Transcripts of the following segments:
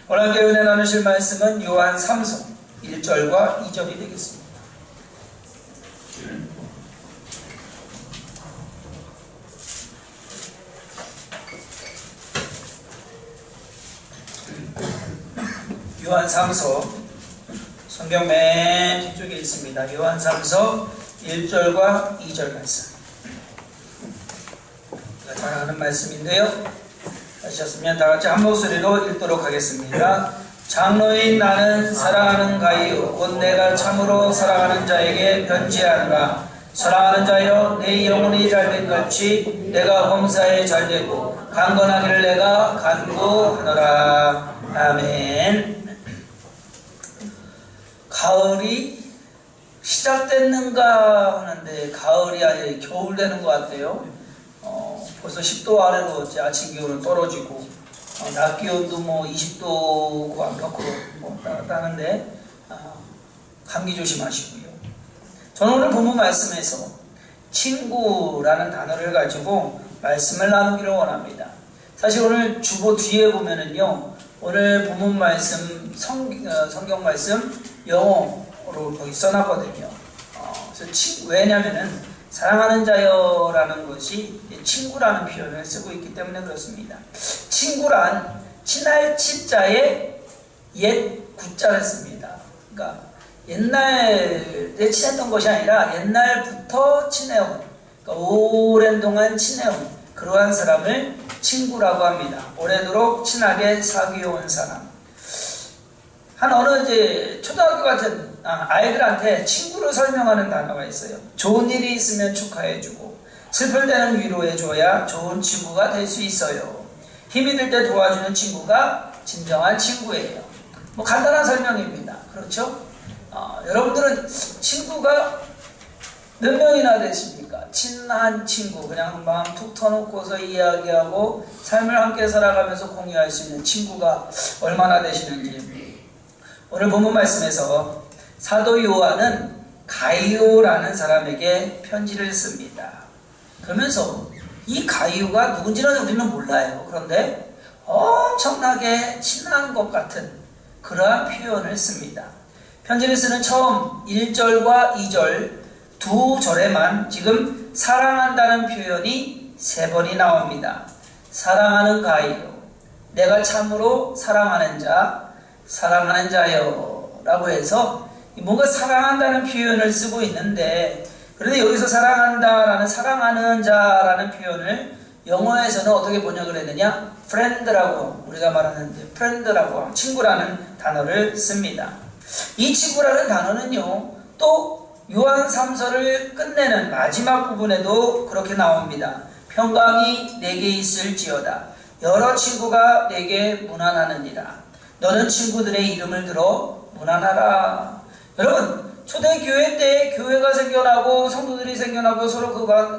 오늘 함께 은혜 나누실 말씀은 요한 3서 1절과 2절이 되겠습니다. 요한 3서 성경 맨 뒤쪽에 있습니다. 요한 3서 1절과 2절 말씀. 우리가 잘 아는 말씀인데요. 하셨으면 다같이 한 목소리로 읽도록 하겠습니다. 장로인 나는 사랑하는 가이요 곧 내가 참으로 사랑하는 자에게 편지하노라. 사랑하는 자여 내 영혼이 잘된 같이 내가 범사에 잘되고 강건하기를 내가 간구하노라. 아멘. 가을이 시작됐는가 하는데 가을이 아니라 겨울 되는 것 같아요. 벌써 10도 아래로 아침 기온은 떨어지고 낮 기온도 20도 안팎으로 따는데 감기 조심하시고요. 저는 오늘 본문 말씀에서 친구라는 단어를 가지고 말씀을 나누기를 원합니다. 사실 오늘 주보 뒤에 보면은요, 오늘 본문 말씀 성경 말씀 영어로 거기 써놨거든요. 그래서 왜냐면은 사랑하는 자여라는 것이 친구라는 표현을 쓰고 있기 때문에 그렇습니다. 친구란 친할 친자에 옛 구자를 씁니다. 그러니까 옛날에 친했던 것이 아니라 옛날부터 친해온, 그러니까 오랜 동안 친해온 그러한 사람을 친구라고 합니다. 오래도록 친하게 사귀어온 사람. 어느 초등학교 같은 아이들한테 친구로 설명하는 단어가 있어요. 좋은 일이 있으면 축하해주고 슬플 때는 위로해줘야 좋은 친구가 될 수 있어요. 힘이 들 때 도와주는 친구가 진정한 친구예요. 간단한 설명입니다. 그렇죠? 여러분들은 친구가 몇 명이나 되십니까? 친한 친구, 그냥 마음 툭 터놓고서 이야기하고 삶을 함께 살아가면서 공유할 수 있는 친구가 얼마나 되시는지. 오늘 본문 말씀에서 사도 요한은 가이오라는 사람에게 편지를 씁니다. 그러면서 이 가이오가 누군지는 우리는 몰라요. 그런데 엄청나게 친한 것 같은 그러한 표현을 씁니다. 편지를 쓰는 처음 1절과 2절 두 절에만 지금 사랑한다는 표현이 3번이 나옵니다. 사랑하는 가이오, 내가 참으로 사랑하는 자, 사랑하는 자여 라고 해서 뭔가 사랑한다는 표현을 쓰고 있는데, 그런데 여기서 사랑한다라는 사랑하는 자라는 표현을 영어에서는 어떻게 번역을 했느냐? friend라고 우리가 말하는 friend라고 친구라는 단어를 씁니다. 이 친구라는 단어는요, 또 요한 3서를 끝내는 마지막 부분에도 그렇게 나옵니다. 평강이 내게 있을지어다. 여러 친구가 내게 문안하느니라. 너는 친구들의 이름을 들어 문안하라. 여러분, 초대교회 때 교회가 생겨나고 성도들이 생겨나고 서로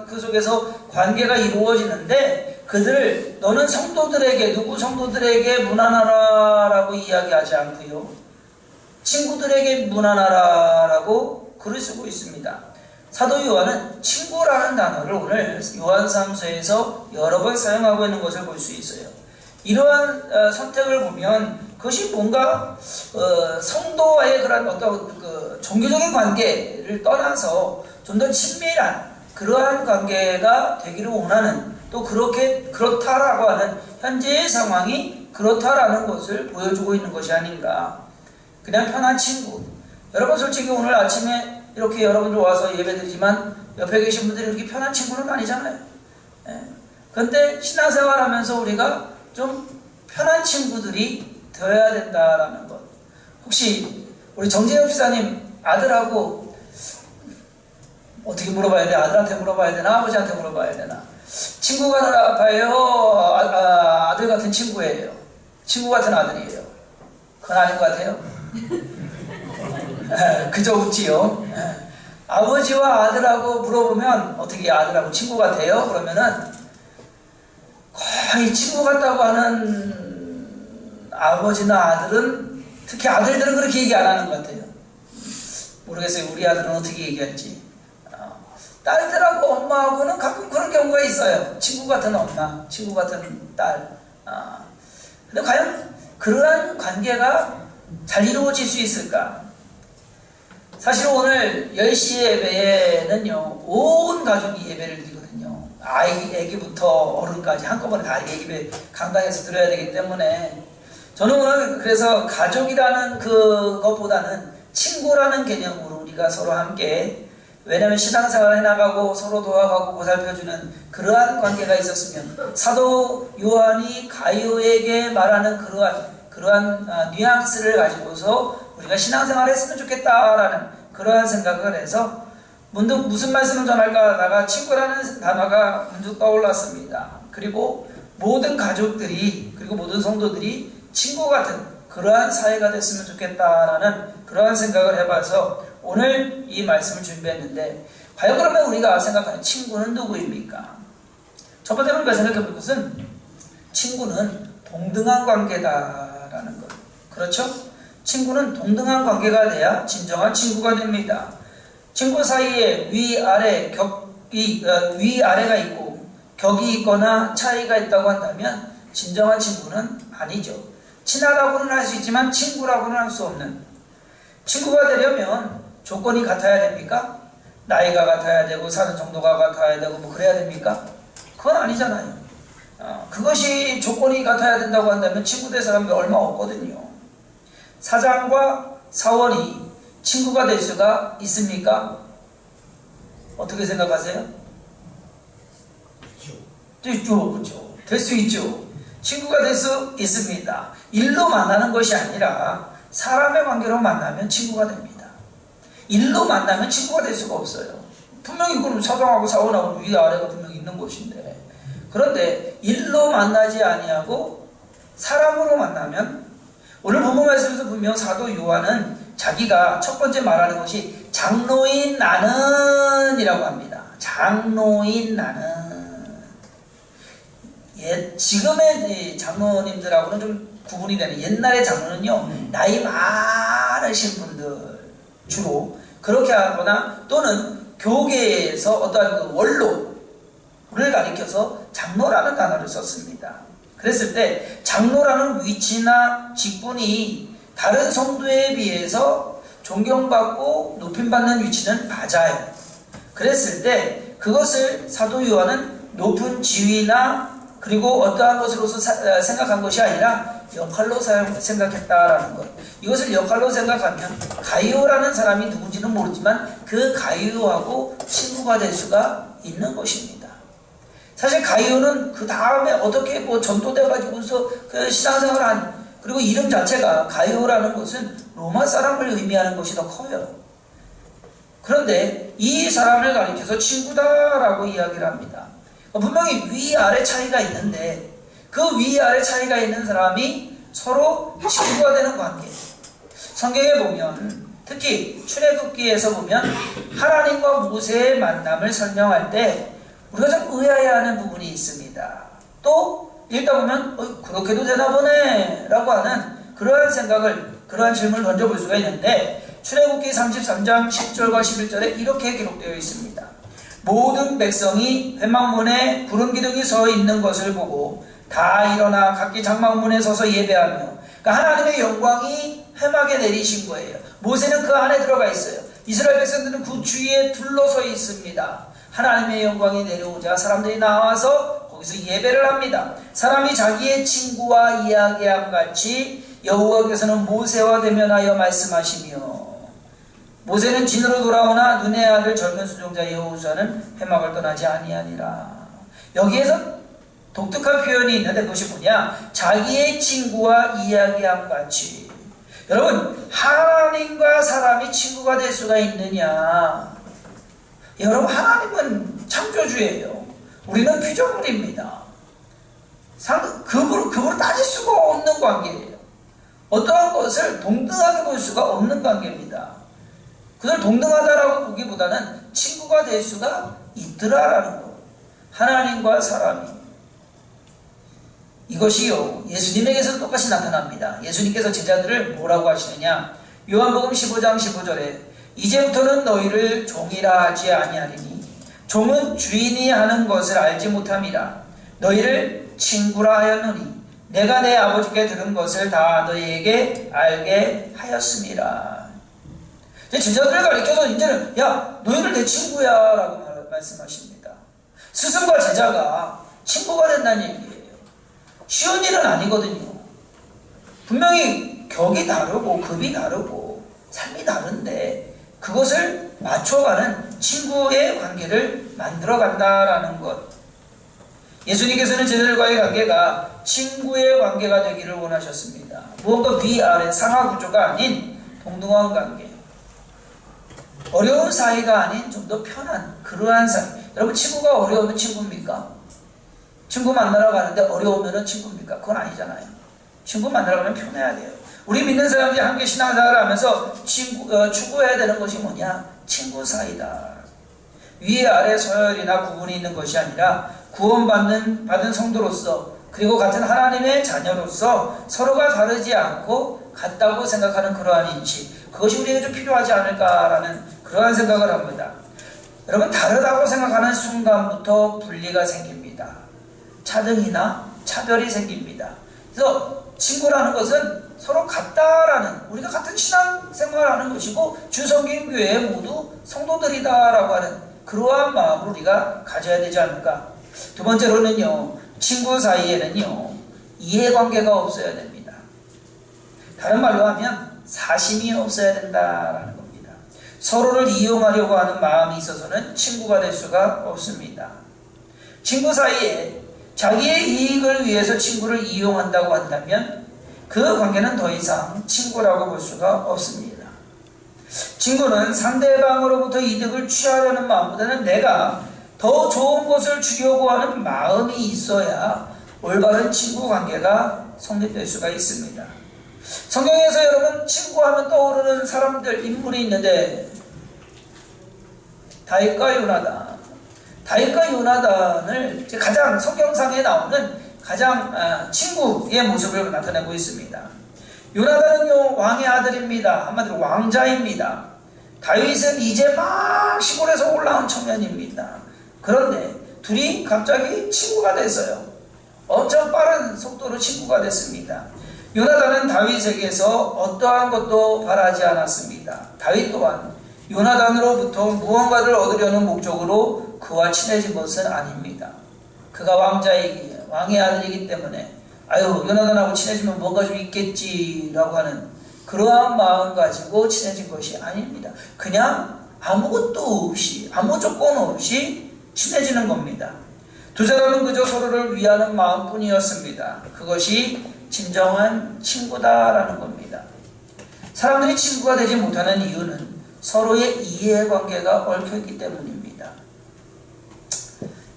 그 속에서 관계가 이루어지는데, 그들을 너는 성도들에게, 누구 성도들에게 문안하라 라고 이야기하지 않고요, 친구들에게 문안하라 라고 글을 쓰고 있습니다. 사도 요한은 친구라는 단어를 오늘 요한 3서에서 여러 번 사용하고 있는 것을 볼 수 있어요. 이러한 선택을 보면 그것이 뭔가 성도와의 그런 어떤 종교적인 관계를 떠나서 좀 더 친밀한 그러한 관계가 되기를 원하는, 또 그렇다라고 하는 현재의 상황이 그렇다라는 것을 보여주고 있는 것이 아닌가. 그냥 편한 친구. 여러분, 솔직히 오늘 아침에 이렇게 여러분들 와서 예배드리지만 옆에 계신 분들이 이렇게 편한 친구는 아니잖아요. 그런데 신앙생활 하면서 우리가 좀 편한 친구들이 되어야 된다라는 것. 혹시 우리 정재혁 집사님 아들하고 어떻게 물어봐야 돼? 아들한테 물어봐야 되나? 아버지한테 물어봐야 되나? 친구가 봐요? 아들 같은 친구예요? 친구 같은 아들이에요? 그건 아닌 것 같아요. 그저 웃지요. 아버지와 아들하고 물어보면 어떻게 아들하고 친구 같아요? 그러면은 거의 친구 같다고 하는 아버지나 아들은, 특히 아들들은 그렇게 얘기 안 하는 것 같아요. 모르겠어요. 우리 아들은 어떻게 얘기할지. 딸들하고 엄마하고는 가끔 그런 경우가 있어요. 친구 같은 엄마, 친구 같은 딸. 근데 과연 그러한 관계가 잘 이루어질 수 있을까? 사실 오늘 10시 예배에는요, 온 가족이 예배를 드리거든요. 아기부터 어른까지 한꺼번에 다 예배 강당에서 드려야 되기 때문에 저는 오늘 그래서 가족이라는 그것보다는 친구라는 개념으로 우리가 서로 함께, 왜냐하면 신앙생활 해나가고 서로 도와가고 보살펴주는 그러한 관계가 있었으면 사도 요한이 가이오에게 말하는 그러한 뉘앙스를 가지고서 우리가 신앙생활 했으면 좋겠다라는 그러한 생각을 해서 문득 무슨 말씀을 전할까 하다가 친구라는 단어가 문득 떠올랐습니다. 그리고 모든 가족들이, 그리고 모든 성도들이 친구 같은 그러한 사회가 됐으면 좋겠다라는 그러한 생각을 해봐서 오늘 이 말씀을 준비했는데, 과연 그러면 우리가 생각하는 친구는 누구입니까? 첫 번째로 우리가 생각해 볼 것은 친구는 동등한 관계다라는 것. 그렇죠? 친구는 동등한 관계가 돼야 진정한 친구가 됩니다. 친구 사이에 위아래가 있고 격이 있거나 차이가 있다고 한다면 진정한 친구는 아니죠. 친하다고는 할 수 있지만 친구라고는 할 수 없는. 친구가 되려면 조건이 같아야 됩니까? 나이가 같아야 되고 사는 정도가 같아야 되고 뭐 그래야 됩니까? 그건 아니잖아요. 그것이 조건이 같아야 된다고 한다면 친구 될 사람이 얼마 없거든요. 사장과 사원이 친구가 될 수가 있습니까? 어떻게 생각하세요? 그렇죠. 될 수 있죠. 친구가 될 수 있습니다. 일로 만나는 것이 아니라 사람의 관계로 만나면 친구가 됩니다. 일로 만나면 친구가 될 수가 없어요. 분명히 그럼 사장하고 사원하고 위아래가 분명히 있는 것인데, 그런데 일로 만나지 아니하고 사람으로 만나면, 오늘 본문 말씀에서 분명 사도 요한은 자기가 첫 번째 말하는 것이 장로인 나는 이라고 합니다. 장로인 나는. 지금의 장로님들하고는 좀 구분이 되는, 옛날의 장로는요, 나이 많으신 분들 주로 그렇게 하거나 또는 교계에서 어떠한 그 원로를 가리켜서 장로라는 단어를 썼습니다. 그랬을 때 장로라는 위치나 직분이 다른 성도에 비해서 존경받고 높임받는 위치는 맞아요. 그랬을 때 그것을 사도 요한은 높은 지위나 그리고 어떠한 것으로서 생각한 것이 아니라 역할로 생각했다라는 것. 이것을 역할로 생각하면 가이오라는 사람이 누군지는 모르지만 그 가이오하고 친구가 될 수가 있는 것입니다. 사실 가이오는 그 다음에 어떻게 뭐 전도돼가지고서 그 신앙생활을 그리고 이름 자체가 가이오라는 것은 로마 사람을 의미하는 것이 더 커요. 그런데 이 사람을 가리켜서 친구다라고 이야기를 합니다. 분명히 위아래 차이가 있는데 그 위아래 차이가 있는 사람이 서로 친구가 되는 관계. 성경에 보면 특히 출애굽기에서 보면 하나님과 모세의 만남을 설명할 때 우리가 좀 의아해하는 부분이 있습니다. 또 읽다 보면 그렇게도 되나 보네 라고 하는 그러한 질문을 던져볼 수가 있는데, 출애굽기 33장 10절과 11절에 이렇게 기록되어 있습니다. 모든 백성이 회막문에 구름 기둥이 서 있는 것을 보고 다 일어나 각기 장막문에 서서 예배하며, 그러니까 하나님의 영광이 회막에 내리신 거예요. 모세는 그 안에 들어가 있어요. 이스라엘 백성들은 그 주위에 둘러서 있습니다. 하나님의 영광이 내려오자 사람들이 나와서 거기서 예배를 합니다. 사람이 자기의 친구와 이야기함 같이 여호와께서는 모세와 대면하여 말씀하시며, 모세는 진으로 돌아오나 눈의 아들 젊은 수종자 여호수아는 회막을 떠나지 아니하니라. 여기에서 독특한 표현이 있는데 그것이 뭐냐? 자기의 친구와 이야기함 같이. 여러분, 하나님과 사람이 친구가 될 수가 있느냐? 여러분, 하나님은 창조주예요. 우리는 피조물입니다. 그걸 따질 수가 없는 관계예요. 어떠한 것을 동등하게 볼 수가 없는 관계입니다. 그걸 동등하다라고 보기보다는 친구가 될 수가 있더라라는 거. 하나님과 사람이. 이것이요, 예수님에게서 똑같이 나타납니다. 예수님께서 제자들을 뭐라고 하시느냐? 요한복음 15장 15절에 이제부터는 너희를 종이라 하지 아니하리니 종은 주인이 하는 것을 알지 못함이라. 너희를 친구라 하였노니 내가 내 아버지께 들은 것을 다 너희에게 알게 하였습니다. 제자들을 가리켜서 이제는 야 너희들 내 친구야 라고 말씀하십니다. 스승과 제자가 친구가 된다는 얘기예요. 쉬운 일은 아니거든요. 분명히 격이 다르고 급이 다르고 삶이 다른데 그것을 맞춰가는 친구의 관계를 만들어간다라는 것. 예수님께서는 제자들과의 관계가 친구의 관계가 되기를 원하셨습니다. 무언가 위아래 상하 구조가 아닌 동등한 관계. 어려운 사이가 아닌 좀 더 편한 그러한 사이. 여러분 친구가 어려우면 친구입니까? 친구 만나러 가는데 어려우면 친구입니까? 그건 아니잖아요. 친구 만나러 가면 편해야 돼요. 우리 믿는 사람들이 함께 신앙생활을 하면서 추구해야 되는 것이 뭐냐? 친구 사이다. 위아래 서열이나 구분이 있는 것이 아니라 구원받은 성도로서 그리고 같은 하나님의 자녀로서 서로가 다르지 않고 같다고 생각하는 그러한 인식, 그것이 우리에게 좀 필요하지 않을까라는 그러한 생각을 합니다. 여러분 다르다고 생각하는 순간부터 분리가 생깁니다. 차등이나 차별이 생깁니다. 그래서 친구라는 것은 서로 같다라는, 우리가 같은 신앙생활을 하는 것이고 주성경교회 모두 성도들이다라고 하는 그러한 마음을 우리가 가져야 되지 않을까. 두 번째로는요, 친구 사이에는요 이해관계가 없어야 됩니다. 다른 말로 하면 사심이 없어야 된다라는 겁니다. 서로를 이용하려고 하는 마음이 있어서는 친구가 될 수가 없습니다. 친구 사이에 자기의 이익을 위해서 친구를 이용한다고 한다면 그 관계는 더 이상 친구라고 볼 수가 없습니다. 친구는 상대방으로부터 이득을 취하려는 마음보다는 내가 더 좋은 것을 주려고 하는 마음이 있어야 올바른 친구 관계가 성립될 수가 있습니다. 성경에서 여러분 친구하면 떠오르는 사람들, 인물이 있는데 다윗과 요나단. 다윗과 요나단을 가장 성경상에 나오는 가장 친구의 모습을 나타내고 있습니다. 요나단은요 왕의 아들입니다. 한마디로 왕자입니다. 다윗은 이제 막 시골에서 올라온 청년입니다. 그런데 둘이 갑자기 친구가 됐어요. 엄청 빠른 속도로 친구가 됐습니다. 요나단은 다윗에게서 어떠한 것도 바라지 않았습니다. 다윗 또한 요나단으로부터 무언가를 얻으려는 목적으로 그와 친해진 것은 아닙니다. 그가 왕의 아들이기 때문에 요나단하고 친해지면 뭔가 좀 있겠지라고 하는 그러한 마음 가지고 친해진 것이 아닙니다. 그냥 아무것도 없이, 아무 조건 없이 친해지는 겁니다. 두 사람은 그저 서로를 위하는 마음뿐이었습니다. 그것이 진정한 친구다라는 겁니다. 사람들이 친구가 되지 못하는 이유는 서로의 이해관계가 얽혀있기 때문입니다.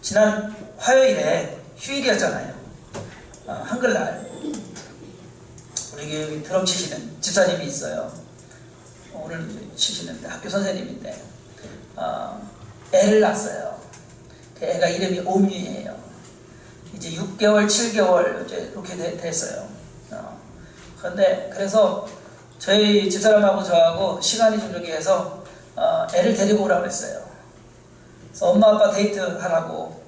지난 화요일에 휴일이었잖아요. 한글날 우리 교회 드럼 치시는 집사님이 있어요. 오늘 치시는데 학교 선생님인데 애를 낳았어요. 애가 이름이 옴유예요. 이제 6개월, 7개월 이제 이렇게 됐어요. 그런데 그래서 저희 집사람하고 저하고 시간이 좀 저기 해서 애를 데리고 오라고 그랬어요. 그래서 엄마 아빠 데이트 하라고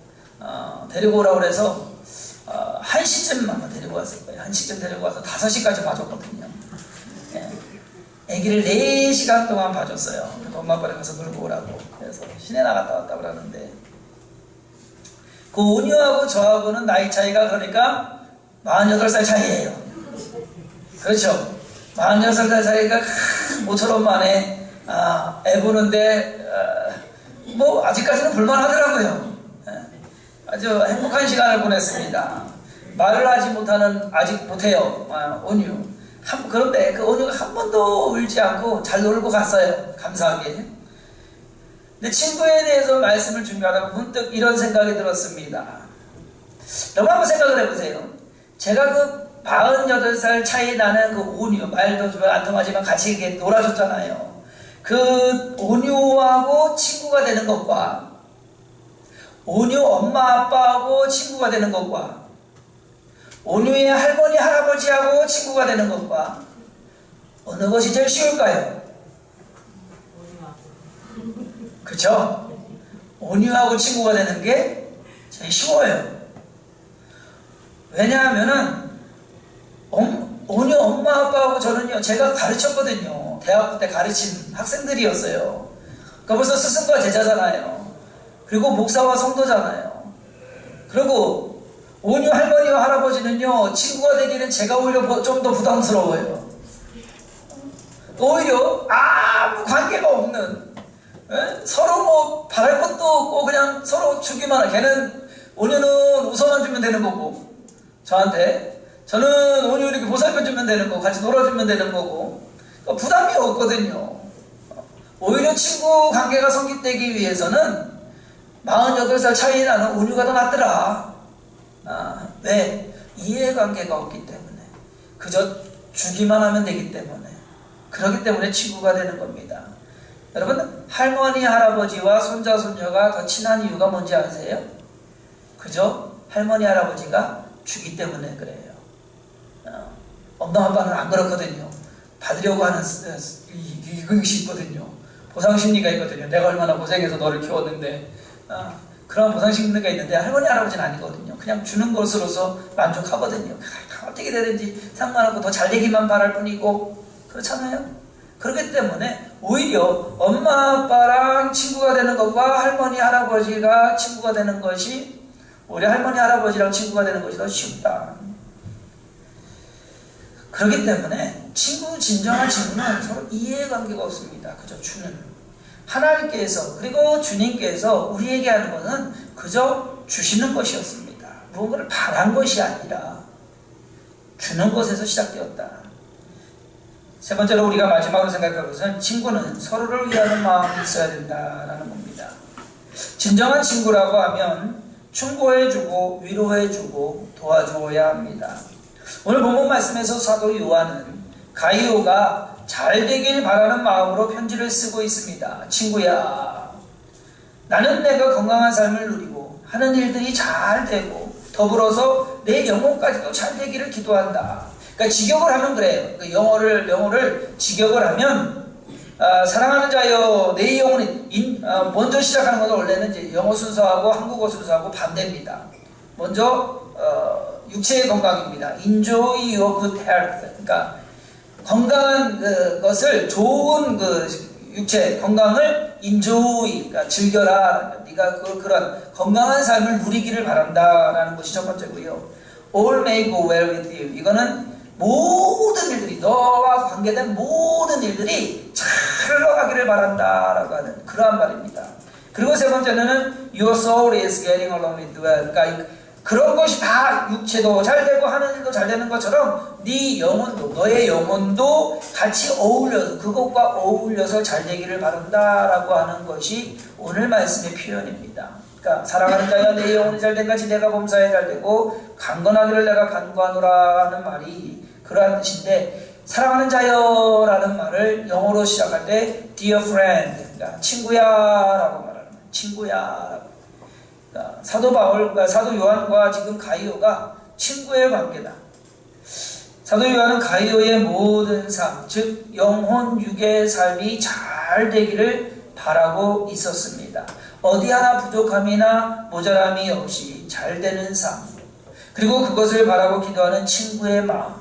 데리고 오라고 그래서 1시쯤 아마 데리고 왔을 거예요. 1시쯤 데리고 와서 5시까지 봐줬거든요. 예. 아기를 4시간 동안 봐줬어요. 그래서 엄마 아빠랑 가서 놀고 오라고. 그래서 시내 나갔다 왔다 그러는데 그 온유하고 저하고는 나이 차이가 그러니까 48살 차이예요. 그렇죠? 46살 차이가 모처럼 만에 애 보는데 뭐 아직까지는 볼만하더라고요. 아주 행복한 시간을 보냈습니다. 말을 하지 못하는, 아직 못해요. 온유. 그런데 그 온유가 한 번도 울지 않고 잘 놀고 갔어요. 감사하게. 근데 친구에 대해서 말씀을 준비하다가 문득 이런 생각이 들었습니다. 여러분 한번 생각을 해보세요. 제가 그 48살 차이 나는 그 온유, 말도 좀 안 통하지만 같이 이렇게 놀아줬잖아요. 그 온유하고 친구가 되는 것과 온유 엄마 아빠하고 친구가 되는 것과 온유의 할머니 할아버지하고 친구가 되는 것과 어느 것이 제일 쉬울까요? 그쵸? 온유하고 친구가 되는 게 제일 쉬워요. 왜냐하면은 온유 엄마 아빠하고 저는요, 제가 가르쳤거든요. 대학교 때 가르친 학생들이었어요. 그러니까 벌써 스승과 제자잖아요. 그리고 목사와 성도잖아요. 그리고 온유 할머니와 할아버지는요, 친구가 되기는 제가 오히려 좀 더 부담스러워요. 오히려 아무 관계가 없는, 서로 뭐 바랄 것도 없고 그냥 서로 주기만 해. 걔는 온유는 웃어만 주면 되는 거고, 저는 온유 이렇게 보살펴 주면 되는 거고, 같이 놀아주면 되는 거고, 그러니까 부담이 없거든요. 오히려 친구 관계가 성립되기 위해서는 48살 차이 나는 온유가 더 낫더라. 왜? 이해관계가 없기 때문에. 그저 주기만 하면 되기 때문에. 그렇기 때문에 친구가 되는 겁니다. 여러분, 할머니, 할아버지와 손자, 손녀가 더 친한 이유가 뭔지 아세요? 그저 할머니, 할아버지가 주기 때문에 그래요. 엄마, 아빠는 안 그렇거든요. 받으려고 하는 이것이 있거든요. 보상심리가 있거든요. 내가 얼마나 고생해서 너를 키웠는데, 그런 보상심리가 있는데, 할머니, 할아버지는 아니거든요. 그냥 주는 것으로서 만족하거든요. 어떻게 되든지 상관없고 더 잘 되기만 바랄 뿐이고, 그렇잖아요. 그렇기 때문에 오히려 엄마 아빠랑 친구가 되는 것과 할머니 할아버지가 친구가 되는 것이, 오히려 할머니 할아버지랑 친구가 되는 것이 더 쉽다. 그렇기 때문에 진정한 친구는 서로 이해관계가 없습니다. 그저 주는. 하나님께서 그리고 주님께서 우리에게 하는 것은 그저 주시는 것이었습니다. 무언가를 바란 것이 아니라 주는 것에서 시작되었다. 세 번째로 우리가 마지막으로 생각할 것은, 친구는 서로를 위하는 마음이 있어야 된다라는 겁니다. 진정한 친구라고 하면 충고해주고 위로해주고 도와주어야 합니다. 오늘 본문 말씀에서 사도 요한은 가이오가 잘 되길 바라는 마음으로 편지를 쓰고 있습니다. 친구야, 나는 내가 건강한 삶을 누리고 하는 일들이 잘 되고 더불어서 내 영혼까지도 잘 되기를 기도한다. 그러니까 직역을 하면 그래요. 그 영어를 직역을 하면, 사랑하는 자여, 내 영혼이 먼저 시작하는 것은 원래는 이제 영어 순서하고 한국어 순서하고 반대입니다. 먼저 육체의 건강입니다. Enjoy your good health. 그러니까 건강한 것을, 좋은 육체 건강을 enjoy, 그러니까 즐겨라. 네가 그런 건강한 삶을 누리기를 바란다라는 것이 첫 번째고요. All may go well with you. 이거는 모든 일들이, 너와 관계된 모든 일들이 잘 흘러가기를 바란다라고 하는 그러한 말입니다. 그리고 세 번째는 Your soul is getting along with well. 그러니까 그런 것이 다 육체도 잘 되고 하는 일도 잘 되는 것처럼 네 영혼도, 너의 영혼도 같이 어울려서, 그것과 어울려서 잘 되기를 바란다라고 하는 것이 오늘 말씀의 표현입니다. 그러니까 사랑하는 자여, 내 영혼이 잘 된 같이 내가 범사에 잘 되고 강건하기를 내가 간구하노라 하는 말이 그러한 뜻인데, 사랑하는 자여라는 말을 영어로 시작할 때 dear friend, 그러니까 친구야라고 말하는 거예요. 친구야. 그러니까 사도 요한과 지금 가이오가 친구의 관계다. 사도 요한은 가이오의 모든 삶, 즉 영혼 육의 삶이 잘 되기를 바라고 있었습니다. 어디 하나 부족함이나 모자람이 없이 잘 되는 삶, 그리고 그것을 바라고 기도하는 친구의 마음.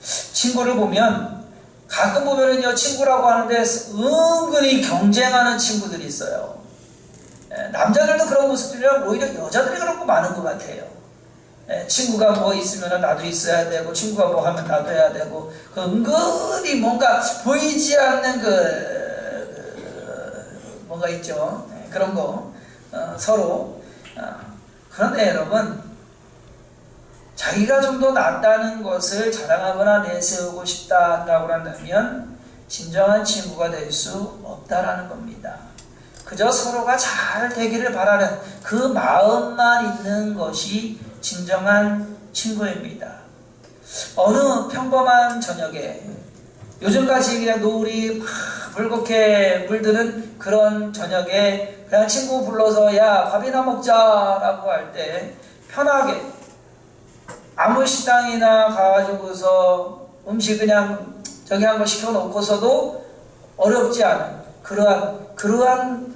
친구를 보면, 가끔 보면은요, 친구라고 하는데 은근히 경쟁하는 친구들이 있어요. 남자들도 그런 모습들이라 오히려 여자들이 그런 거 많은 것 같아요. 친구가 뭐 있으면 나도 있어야 되고, 친구가 뭐 하면 나도 해야 되고, 은근히 뭔가 보이지 않는 뭔가 있죠. 그런 거, 서로. 그런데 여러분, 자기가 좀 더 낫다는 것을 자랑하거나 내세우고 싶다라고 한다면 진정한 친구가 될 수 없다라는 겁니다. 그저 서로가 잘 되기를 바라는 그 마음만 있는 것이 진정한 친구입니다. 어느 평범한 저녁에, 요즘같이 그냥 노을이 막 붉게 물드는 그런 저녁에 그냥 친구 불러서 야 밥이나 먹자라고 할 때 편하게 아무 식당이나 가가지고서 음식 그냥 저기 한번 시켜놓고서도 어렵지 않은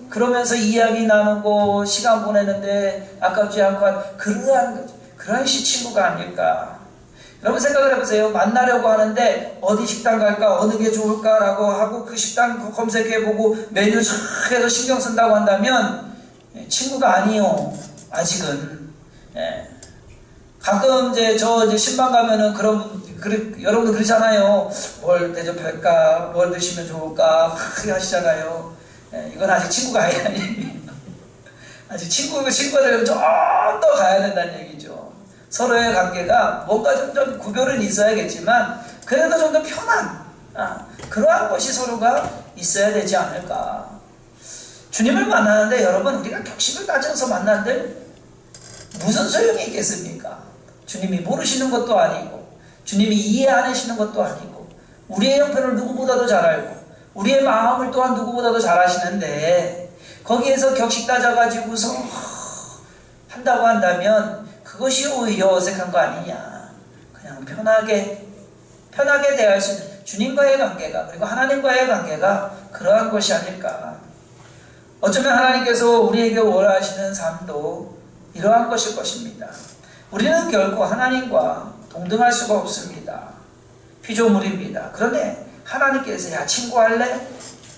그러면서 이야기 나누고 시간 보내는데 아깝지 않고 한 그러한 시 친구가 아닐까. 여러분 생각을 해보세요. 만나려고 하는데 어디 식당 갈까, 어느 게 좋을까라고 하고 그 식당 검색해보고 메뉴 쫙 해서 신경 쓴다고 한다면 친구가 아니요. 아직은. 예. 가끔 이제 신방 가면은 여러분도 그러잖아요. 뭘 대접할까, 뭘 드시면 좋을까 크게 하시잖아요. 예. 이건 아직 친구가 아니에요. 아직 친구가 되면 좀 더 가야 된다는 얘기죠. 서로의 관계가 뭔가 좀 구별은 있어야겠지만 그래도 좀 더 편한 그러한 것이 서로가 있어야 되지 않을까. 주님을 만나는데 여러분 우리가 격식을 따져서 만나는데 무슨 소용이 있겠습니까? 주님이 모르시는 것도 아니고 주님이 이해 안 하시는 것도 아니고 우리의 형편을 누구보다도 잘 알고 우리의 마음을 또한 누구보다도 잘 아시는데 거기에서 격식 따져가지고서 한다고 한다면 그것이 오히려 어색한 거 아니냐. 그냥 편하게 대할 수 있는 주님과의 관계가 그리고 하나님과의 관계가 그러한 것이 아닐까. 어쩌면 하나님께서 우리에게 원하시는 삶도 이러한 것일 것입니다. 우리는 결코 하나님과 동등할 수가 없습니다. 피조물입니다. 그런데 하나님께서 야 친구할래?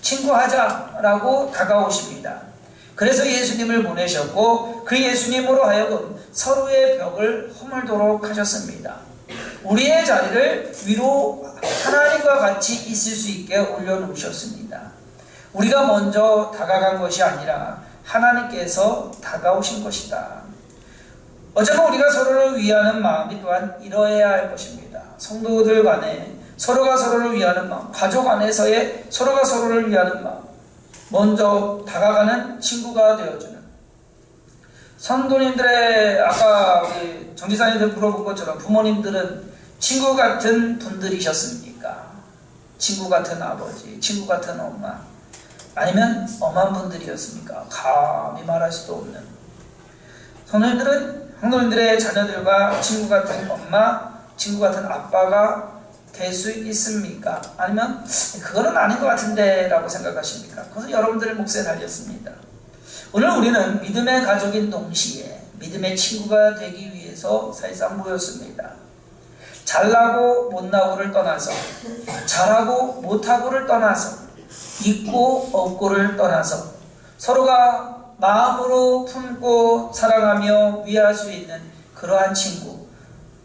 친구하자라고 다가오십니다. 그래서 예수님을 보내셨고 그 예수님으로 하여금 서로의 벽을 허물도록 하셨습니다. 우리의 자리를 위로 하나님과 같이 있을 수 있게 올려놓으셨습니다. 우리가 먼저 다가간 것이 아니라 하나님께서 다가오신 것이다. 어쩌면 우리가 서로를 위하는 마음이 또한 이러해야 할 것입니다. 성도들 간에 서로가 서로를 위하는 마음, 가족 안에서의 서로가 서로를 위하는 마음, 먼저 다가가는 친구가 되어주는 성도님들의 아까 우리 정지사님들 물어본 것처럼 부모님들은 친구 같은 분들이셨습니까? 친구 같은 아버지, 친구 같은 엄마, 아니면 엄한 분들이었습니까? 감히 말할 수도 없는 성도님들의 자녀들과 친구 같은 엄마, 친구 같은 아빠가 될 수 있습니까? 아니면 그거는 아닌 것 같은데 라고 생각하십니까? 그것은 여러분들의 몫에 달렸습니다. 오늘 우리는 믿음의 가족인 동시에 믿음의 친구가 되기 위해서 사실상 모였습니다. 잘나고 못나고를 떠나서 잘하고 못하고를 떠나서 있고 없고를 떠나서 서로가 마음으로 품고 사랑하며 위할 수 있는 그러한 친구,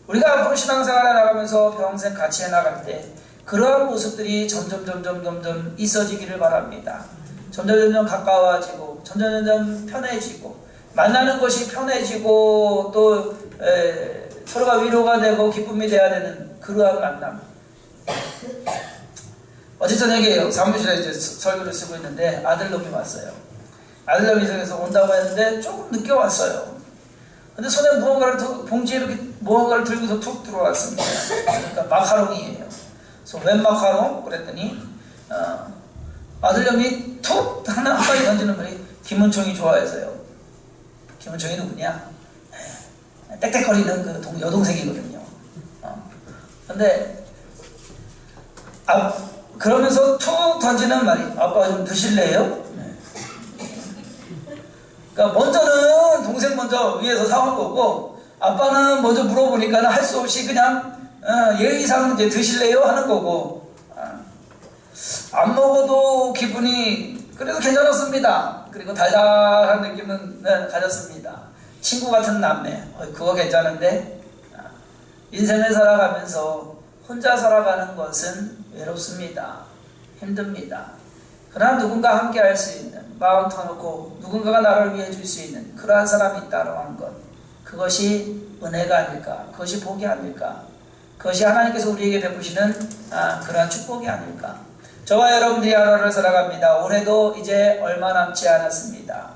우리가 앞으로 신앙생활에 나가면서 평생 같이 해나갈 때 그러한 모습들이 점점 있어지기를 바랍니다. 점점 가까워지고 점점 편해지고 만나는 것이 편해지고 또 서로가 위로가 되고 기쁨이 돼야 되는 그러한 만남. 어제 저녁에 사무실에 이제 설교를 쓰고 있는데 아들놈이 왔어요. 아들놈이 저기서 온다고 했는데 조금 늦게 왔어요. 근데 손에 봉지에 이렇게 무언가를 들고서 툭 들어왔습니다. 그러니까 마카롱이에요. 그래서 웬 마카롱? 그랬더니 아들놈이 툭 하나 한방에 던지는 말이 김은총이 좋아해서요. 김은총이 누구냐? 땡땡거리는 그 여동생이거든요. 근데 그러면서 툭 던지는 말이 아빠 좀 드실래요? 그러니까 먼저는 동생 먼저 위에서 사온 거고 아빠는 먼저 물어보니까 할 수 없이 그냥 예의상 이제 드실래요? 하는 거고 안 먹어도 기분이 그래도 괜찮았습니다. 그리고 달달한 느낌은 가졌습니다. 친구 같은 남매 그거 괜찮은데 인생을 살아가면서 혼자 살아가는 것은 외롭습니다. 힘듭니다. 그러나 누군가 함께 할 수 있는 마음 터놓고 누군가가 나를 위해 줄 수 있는 그러한 사람이 있다고 한 것, 그것이 은혜가 아닐까, 그것이 복이 아닐까, 그것이 하나님께서 우리에게 베푸시는 그러한 축복이 아닐까. 저와 여러분들이 하루를 살아갑니다. 올해도 이제 얼마 남지 않았습니다.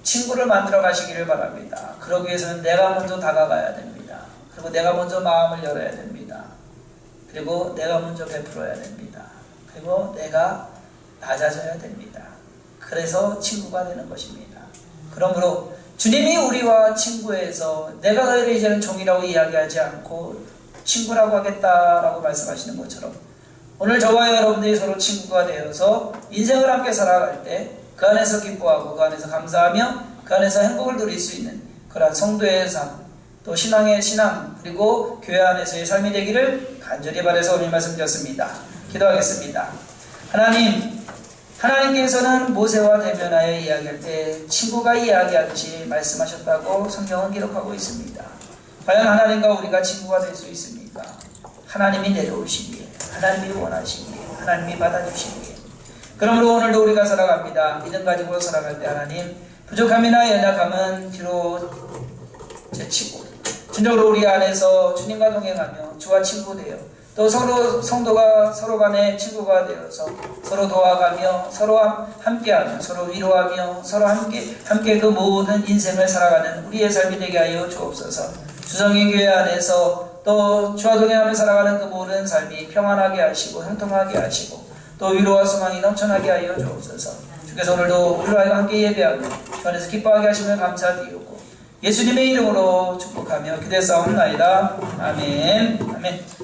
친구를 만들어 가시기를 바랍니다. 그러기 위해서는 내가 먼저 다가가야 됩니다. 그리고 내가 먼저 마음을 열어야 됩니다. 그리고 내가 먼저 베풀어야 됩니다. 그리고 내가 낮아져야 됩니다. 그래서 친구가 되는 것입니다. 그러므로 주님이 우리와 친구해서 내가 너희를 이제는 종이라고 이야기하지 않고 친구라고 하겠다라고 말씀하시는 것처럼 오늘 저와 여러분들이 서로 친구가 되어서 인생을 함께 살아갈 때 그 안에서 기뻐하고 그 안에서 감사하며 그 안에서 행복을 누릴 수 있는 그러한 성도의 삶, 또 신앙의 신앙 그리고 교회 안에서의 삶이 되기를 간절히 바라서 오늘 말씀 드렸습니다. 기도하겠습니다. 하나님께서는 모세와 대면하여 이야기할 때 친구가 이야기하듯이 말씀하셨다고 성경은 기록하고 있습니다. 과연 하나님과 우리가 친구가 될 수 있습니까? 하나님이 내려오시기에, 하나님이 원하시기에, 하나님이 받아주시기에. 그러므로 오늘도 우리가 살아갑니다. 믿음 가지고 살아갈 때 하나님, 부족함이나 연약함은 뒤로 제치고 진정으로 우리 안에서 주님과 동행하며 주와 친구 되어 또 서로 성도가 서로 간에 친구가 되어서 서로 도와가며 서로 함께하며 서로 위로하며 서로 함께 그 모든 인생을 살아가는 우리의 삶이 되게 하여 주옵소서. 주성의 교회 안에서 또 주와 동행하며 살아가는 그 모든 삶이 평안하게 하시고 형통하게 하시고 또 위로와 소망이 넘쳐나게 하여 주옵소서. 주께서 오늘도 우리와 함께 예배하며 주 안에서 기뻐하게 하시며 감사드리고 예수님의 이름으로 축복하며 기도했사옵나이다. 아멘. 아멘.